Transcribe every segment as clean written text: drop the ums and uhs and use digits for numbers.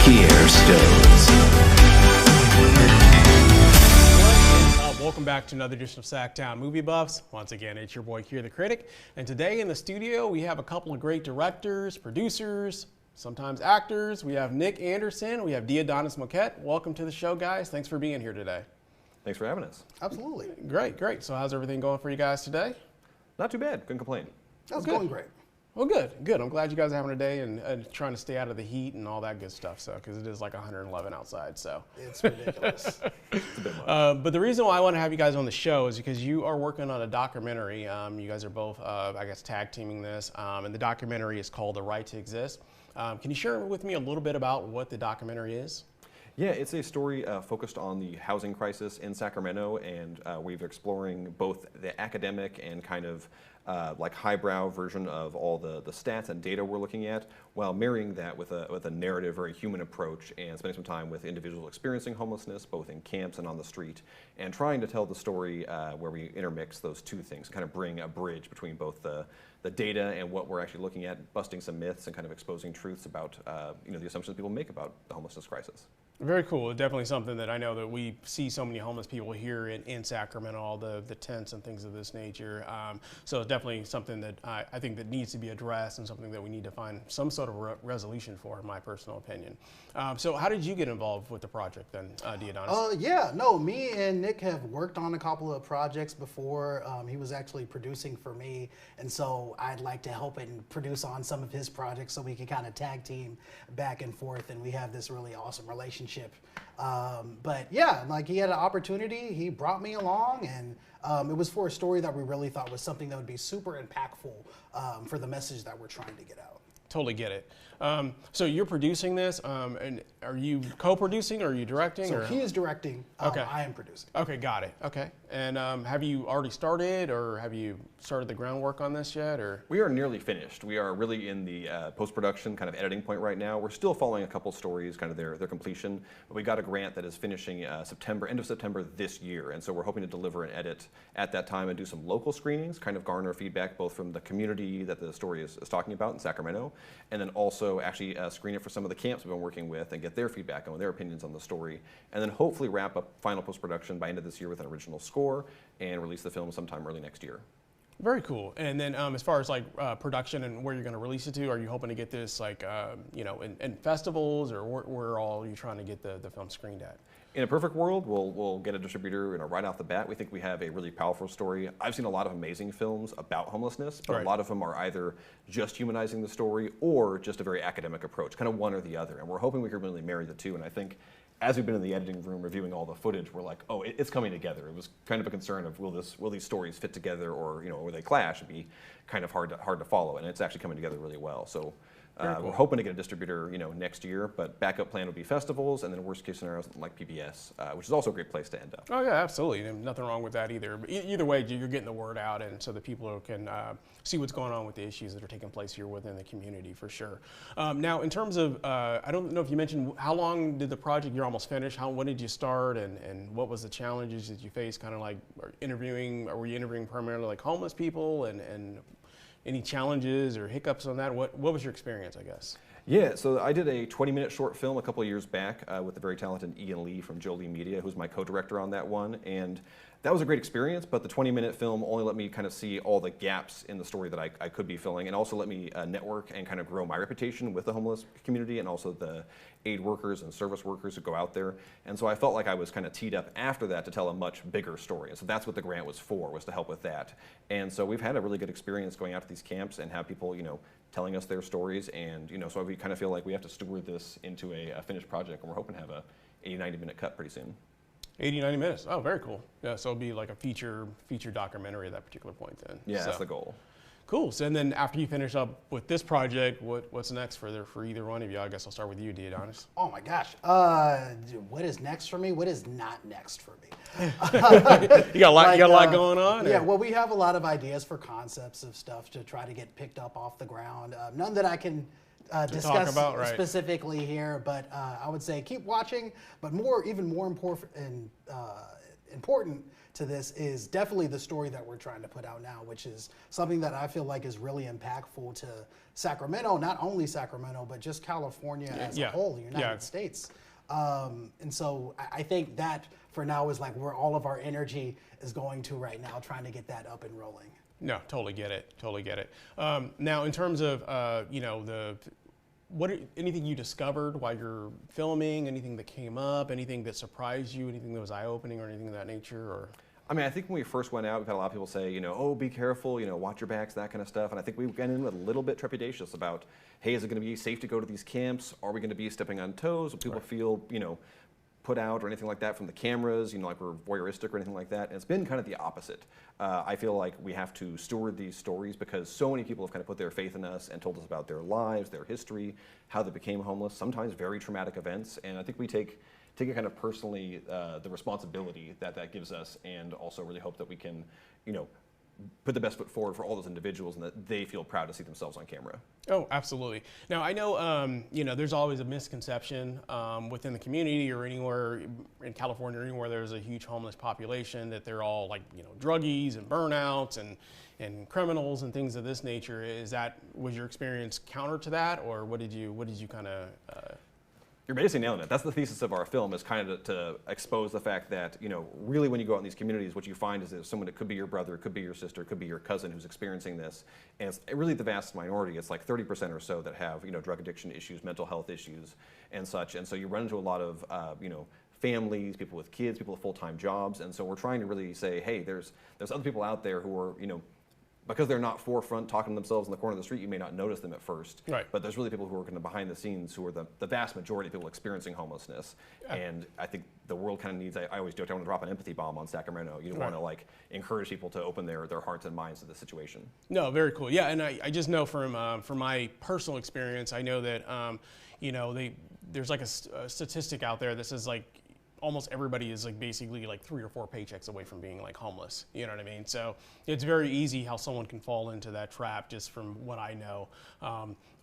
Kier Stones. Welcome back to another edition of SacTown Movie Buffs. Once again, it's your boy Kier the Critic. And today in the studio, we have a couple of great directors, producers, sometimes actors. We have Nick Anderson. We have Diodonis Moquette. Welcome to the show, guys. Thanks for being here today. Thanks for having us. Absolutely. Great. So how's everything going for you guys today? Not too bad. Couldn't complain. That's going great. Well, good. I'm glad you guys are having a day and trying to stay out of the heat and all that good stuff. So, because it is like 111 outside. So it's ridiculous. It's a bit much. But the reason why I want to have you guys on the show is because you are working on a documentary. You guys are both, I guess, tag teaming this, and the documentary is called "The Right to Exist." Can you share with me a little bit about what the documentary is? Yeah, it's a story focused on the housing crisis in Sacramento, and we're exploring both the academic and kind of like highbrow version of all the stats and data we're looking at, while marrying that with a narrative, very human approach, and spending some time with individuals experiencing homelessness, both in camps and on the street, and trying to tell the story where we intermix those two things, kind of bring a bridge between both the data and what we're actually looking at, busting some myths and kind of exposing truths about the assumptions people make about the homelessness crisis. Very cool. Definitely something that I know that we see so many homeless people here in Sacramento, all the tents and things of this nature. So it's definitely something that I think that needs to be addressed and something that we need to find some sort of resolution for, in my personal opinion. So how did you get involved with the project then, Diodonis? Me and Nick have worked on a couple of projects before. He was actually producing for me, and so I'd like to help and produce on some of his projects so we can kind of tag team back and forth, and we have this really awesome relationship. But yeah, like he had an opportunity, he brought me along, and it was for a story that we really thought was something that would be super impactful for the message that we're trying to get out. Totally get it. So you're producing this, and are you co-producing or are you directing? So he is directing, okay. I am producing. Okay, got it. Okay. And have you already started, or have you started the groundwork on this yet? Or We are nearly finished. We are really in the post-production kind of editing point right now. We're still following a couple stories, kind of their completion, but we got a grant that is finishing end of September this year, and so we're hoping to deliver an edit at that time and do some local screenings, kind of garner feedback both from the community that the story is talking about in Sacramento, and then also actually screen it for some of the camps we've been working with and get their feedback on their opinions on the story, and then hopefully wrap up final post-production by end of this year with an original score and release the film sometime early next year. Very cool. And then as far as like production and where you're going to release it to, are you hoping to get this like, in festivals, or where all are you trying to get the film screened at? In a perfect world, we'll get a distributor right off the bat. We think we have a really powerful story. I've seen a lot of amazing films about homelessness, but right. A lot of them are either just humanizing the story or just a very academic approach, kind of one or the other. And we're hoping we can really marry the two. And I think as we've been in the editing room reviewing all the footage, we're like, oh, it's coming together. It was kind of a concern of will these stories fit together, or will they clash? It'd be kind of hard to follow, and it's actually coming together really well. So. Cool. We're hoping to get a distributor, next year, but backup plan would be festivals, and then worst case scenario, something like PBS, which is also a great place to end up. Oh yeah, absolutely. And nothing wrong with that either. But either way, you're getting the word out, and so that people can see what's going on with the issues that are taking place here within the community, for sure. Now, in terms of, I don't know if you mentioned, how long did the project, you're almost finished, when did you start, and what was the challenges that you faced, kind of like were you interviewing primarily like homeless people, and any challenges or hiccups on that? What was your experience, I guess? Yeah, so I did a 20-minute short film a couple of years back with the very talented Ian Lee from Jolie Media, who's my co-director on that one, and that was a great experience, but the 20-minute film only let me kind of see all the gaps in the story that I could be filling, and also let me network and kind of grow my reputation with the homeless community and also the aid workers and service workers who go out there. And so I felt like I was kind of teed up after that to tell a much bigger story. And so that's what the grant was for, was to help with that. And so we've had a really good experience going out to these camps and have people, telling us their stories. And, so we kind of feel like we have to steward this into a finished project, and we're hoping to have a 80-90-minute cut pretty soon. 80-90 minutes. Oh, very cool. Yeah, so it'll be like a feature documentary at that particular point then. Yeah, that's the goal. Cool. So, and then after you finish up with this project, what's next for either one of you? I guess I'll start with you, Diodonis. Oh my gosh. What is next for me? What is not next for me? You got a lot going on? Yeah, well, we have a lot of ideas for concepts of stuff to try to get picked up off the ground. None that I can discuss about, right. specifically here, but I would say keep watching, but even more important important to this is definitely the story that we're trying to put out now, which is something that I feel like is really impactful to Sacramento, not only Sacramento, but just California as a whole, the United States. And so I think that for now is like where all of our energy is going to right now, trying to get that up and rolling. No, totally get it. Totally get it. Now, in terms of anything you discovered while you're filming, anything that came up, anything that surprised you, anything that was eye-opening, or anything of that nature, or? I mean, I think when we first went out, we've had a lot of people say, oh, be careful, watch your backs, that kind of stuff. And I think we went in with a little bit trepidatious about, hey, is it going to be safe to go to these camps? Are we going to be stepping on toes? Will people feel, put out or anything like that from the cameras, like we're voyeuristic or anything like that? And it's been kind of the opposite. I feel like we have to steward these stories because so many people have kind of put their faith in us and told us about their lives, their history, how they became homeless, sometimes very traumatic events. And I think we take it kind of personally, the responsibility that gives us, and also really hope that we can, put the best foot forward for all those individuals and that they feel proud to see themselves on camera. Oh, absolutely. Now, I know, there's always a misconception within the community or anywhere in California or anywhere there's a huge homeless population that they're all like, druggies and burnouts and criminals and things of this nature. Was your experience counter to that, or what did you kind of... You're basically nailing it. That's the thesis of our film, is kind of to expose the fact that, really when you go out in these communities, what you find is there's someone that could be your brother, it could be your sister, it could be your cousin who's experiencing this. And it's really the vast minority. It's like 30% or so that have, drug addiction issues, mental health issues and such. And so you run into a lot of, families, people with kids, people with full-time jobs. And so we're trying to really say, hey, there's other people out there who are, because they're not forefront talking to themselves in the corner of the street, you may not notice them at first. Right. But there's really people who are kind of behind the scenes who are the vast majority of people experiencing homelessness. And I think the world kind of needs, I always joke, I want to drop an empathy bomb on Sacramento. You want to encourage people to open their hearts and minds to the situation. No, very cool. Yeah, and I just know from my personal experience, I know that, there's like a statistic out there that says like, almost everybody is like basically like 3 or 4 paychecks away from being like homeless. You know what I mean? So it's very easy how someone can fall into that trap, just from what I know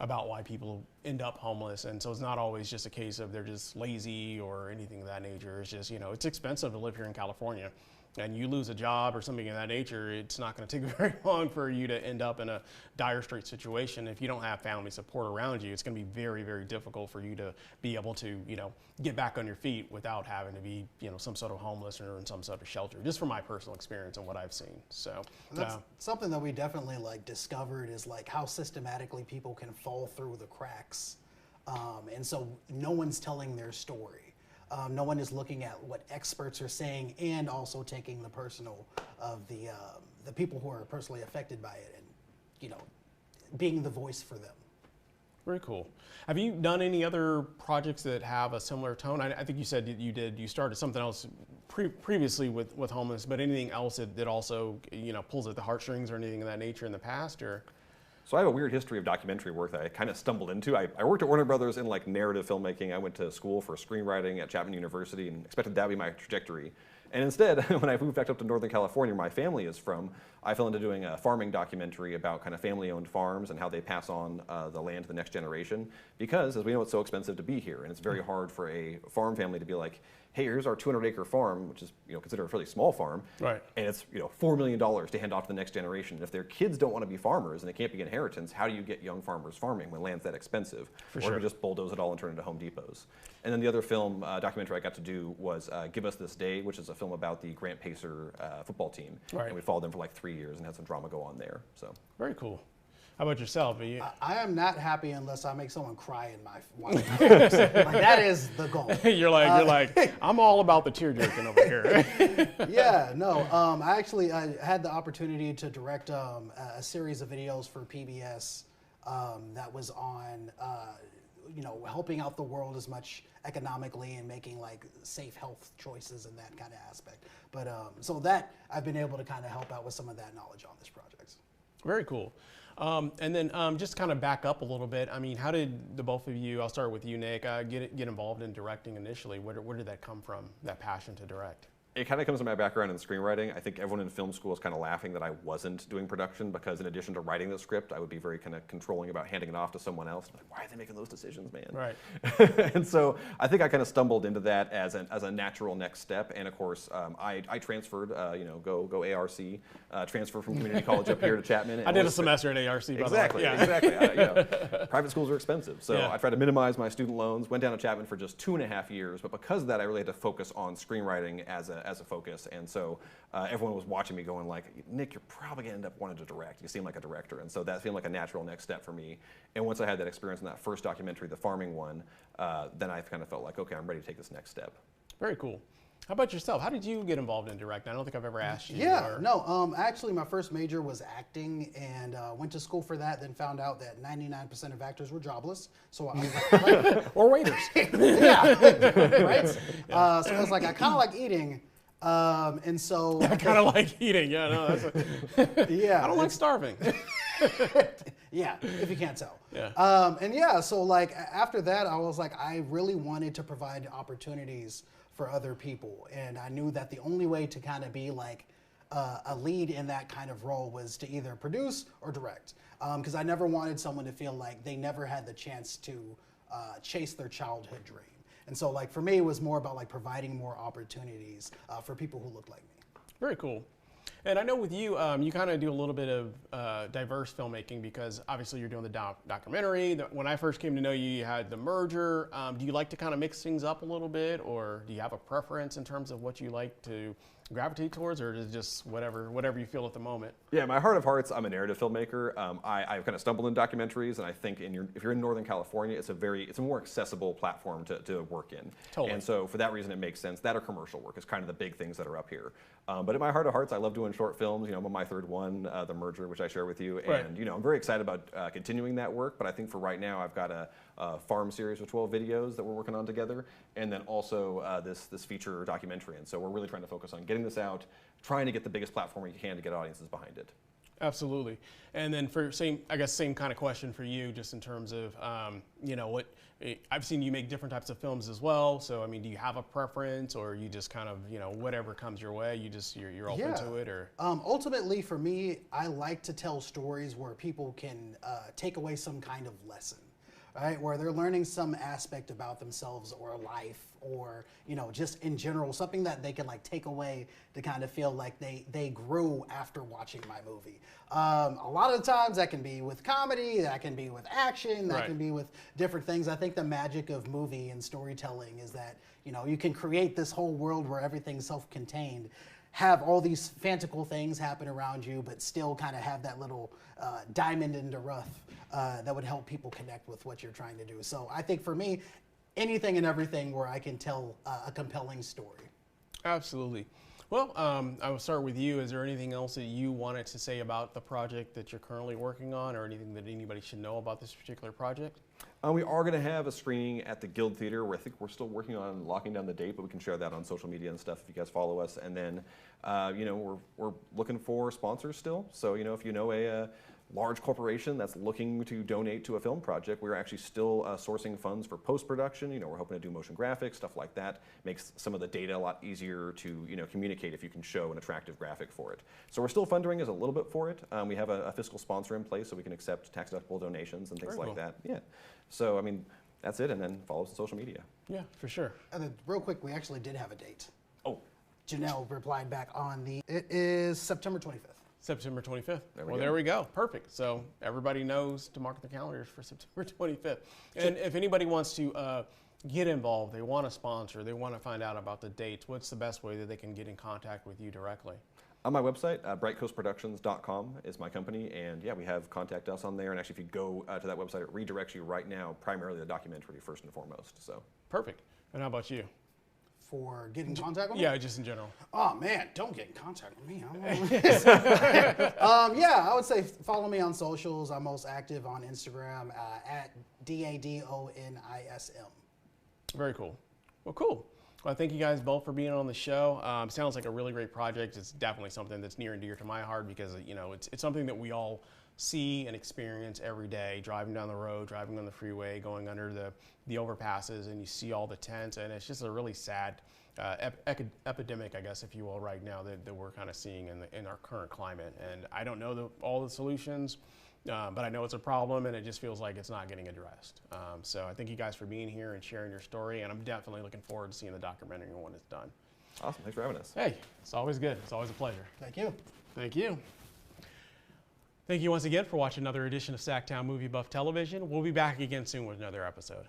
about why people end up homeless. And so it's not always just a case of they're just lazy or anything of that nature. It's just, it's expensive to live here in California. And you lose a job or something of that nature, it's not going to take very long for you to end up in a dire straight situation. If you don't have family support around you, it's going to be very, very difficult for you to be able to, get back on your feet without having to be, some sort of homeless or in some sort of shelter, just from my personal experience and what I've seen. So that's something that we definitely discovered is how systematically people can fall through the cracks. And so no one's telling their story. No one is looking at what experts are saying, and also taking the personal of the people who are personally affected by it, and being the voice for them. Very cool. Have you done any other projects that have a similar tone? I think you said you started something else previously with homeless, but anything else that also pulls at the heartstrings or anything of that nature in the past, or? So I have a weird history of documentary work that I kind of stumbled into. I worked at Warner Brothers in narrative filmmaking. I went to school for screenwriting at Chapman University and expected that to be my trajectory. And instead, when I moved back up to Northern California, where my family is from, I fell into doing a farming documentary about kind of family-owned farms and how they pass on the land to the next generation. Because, as we know, it's so expensive to be here, and it's very hard for a farm family to be like, hey, here's our 200-acre farm, which is considered a fairly small farm, right? And it's $4 million to hand off to the next generation. And if their kids don't want to be farmers and it can't be inheritance, how do you get young farmers farming when land's that expensive? Or do we just bulldoze it all and turn it into Home Depots? And then the other film documentary I got to do was Give Us This Day, which is a film about the Grant Pacer football team. Right. And we followed them for 3 years and had some drama go on there. So very cool. How about yourself? I am not happy unless I make someone cry in my watching. That is the goal. You're like, I'm all about the tear jerking over here. Yeah, no. I had the opportunity to direct a series of videos for PBS that was on, helping out the world as much economically and making safe health choices and that kind of aspect. But so that I've been able to kind of help out with some of that knowledge on this project. Very cool. And then just kind of back up a little bit. I mean, how did the both of you, I'll start with you, Nick, get involved in directing initially? Where did that come from, that passion to direct? It kind of comes from my background in screenwriting. I think everyone in film school is kind of laughing that I wasn't doing production because in addition to writing the script, I would be very kind of controlling about handing it off to someone else. Like, why are they making those decisions, man? Right. And so I think I kind of stumbled into that as a natural next step. And of course, I transferred, go ARC, transferred from community college up here to Chapman. I did a semester at ARC, by Exactly, the way. Yeah. exactly. Private schools are expensive. So Yeah. I tried to minimize my student loans, went down to Chapman for just 2.5 years. But because of that, I really had to focus on screenwriting as a focus. And so everyone was watching me going like, Nick, you're probably going to end up wanting to direct. You seem like a director. And so that seemed like a natural next step for me. And once I had that experience in that first documentary, the farming one, then I kind of felt like, okay, I'm ready to take this next step. Very cool. How about yourself? How did you get involved in directing? I don't think I've ever asked you. Yeah, no, actually my first major was acting and went to school for that, then found out that 99% of actors were jobless. So I was like, Or waiters. yeah, right? So I was like, I kind of like eating. And so I kind of like eating. Yeah, no, that's yeah, I don't like starving. yeah, if you can't tell. Yeah. And yeah, so like after that, I was like, I really wanted to provide opportunities for other people. And I knew that the only way to kind of be like a lead in that kind of role was to either produce or direct. Because I never wanted someone to feel like they never had the chance to chase their childhood dream. And so like for me, it was more about like providing more opportunities for people who look like me. Very cool. And I know with you, you kind of do a little bit of diverse filmmaking because obviously you're doing the documentary. When I first came to know you, you had the merger. Do you like to kind of mix things up a little bit, or do you have a preference in terms of what you like to gravitate towards, or is it just whatever you feel at the moment? Yeah, my heart of hearts, I'm a narrative filmmaker. I've kind of stumbled in documentaries, and I think if you're in Northern California, it's a more accessible platform to work in. Totally. And so for that reason, it makes sense. That or commercial work is kind of the big things that are up here. But in my heart of hearts, I love doing short films. I'm on my third one, The Merger, which I share with you. Right. And I'm very excited about continuing that work. But I think for right now, I've got a farm series of 12 videos that we're working on together, and then also this feature documentary. And so we're really trying to focus on getting this out, trying to get the biggest platform we can to get audiences behind it. Absolutely. And then same kind of question for you, just in terms of, I've seen you make different types of films as well. So, I mean, do you have a preference, or you just kind of, whatever comes your way, you're open to it, or? Ultimately for me, I like to tell stories where people can take away some kind of lesson. Right, where they're learning some aspect about themselves or life, or just in general, something that they can like take away to kind of feel like they grew after watching my movie. A lot of the times that can be with comedy, that can be with action, that Right. can be with different things. I think the magic of movie and storytelling is that you can create this whole world where everything's self-contained, have all these fanciful things happen around you, but still kind of have that little diamond in the rough that would help people connect with what you're trying to do. So I think for me, anything and everything where I can tell a compelling story. Absolutely. Well, I will start with you. Is there anything else that you wanted to say about the project that you're currently working on, or anything that anybody should know about this particular project? We are going to have a screening at the Guild Theater, where I think we're still working on locking down the date, but we can share that on social media and stuff if you guys follow us. And then, we're looking for sponsors still. So, if you know a large corporation that's looking to donate to a film project, we're actually still sourcing funds for post-production. We're hoping to do motion graphics, stuff like that. Makes some of the data a lot easier to communicate if you can show an attractive graphic for it. So we're still fundraising a little bit for it. We have a fiscal sponsor in place, so we can accept tax-deductible donations and things Very like cool. that. Yeah. So, I mean, that's it, and then follow us on social media. Yeah, for sure. And then real quick, we actually did have a date. Oh, Janelle replied back it is September 25th. September 25th. There we Well, go. there we go. Perfect. So everybody knows to mark the calendars for September 25th. And if anybody wants to get involved, they want to sponsor, they want to find out about the dates, what's the best way that they can get in contact with you directly? on my website, brightcoastproductions.com is my company, and yeah, we have contact us on there. And actually, if you go to that website, it redirects you right now, primarily the documentary first and foremost. So Perfect. And how about you? For getting in contact with me? Yeah, just in general. Oh man, don't get in contact with me. Yeah, I would say follow me on socials. I'm most active on Instagram at DADONISM. Very cool. Well, cool. Well, thank you guys both for being on the show. Sounds like a really great project. It's definitely something that's near and dear to my heart because, you know, it's something that we all see and experience every day, driving down the road, driving on the freeway, going under the overpasses, and you see all the tents, and it's just a really sad epidemic, I guess, if you will, right now that we're kind of seeing in our current climate. And I don't know all the solutions, but I know it's a problem, and it just feels like it's not getting addressed. So I thank you guys for being here and sharing your story, and I'm definitely looking forward to seeing the documentary when it's done. Awesome. Thanks for having us. Hey, it's always good. It's always a pleasure. Thank you. Thank you. Thank you once again for watching another edition of SacTown Movie Buff Television. We'll be back again soon with another episode.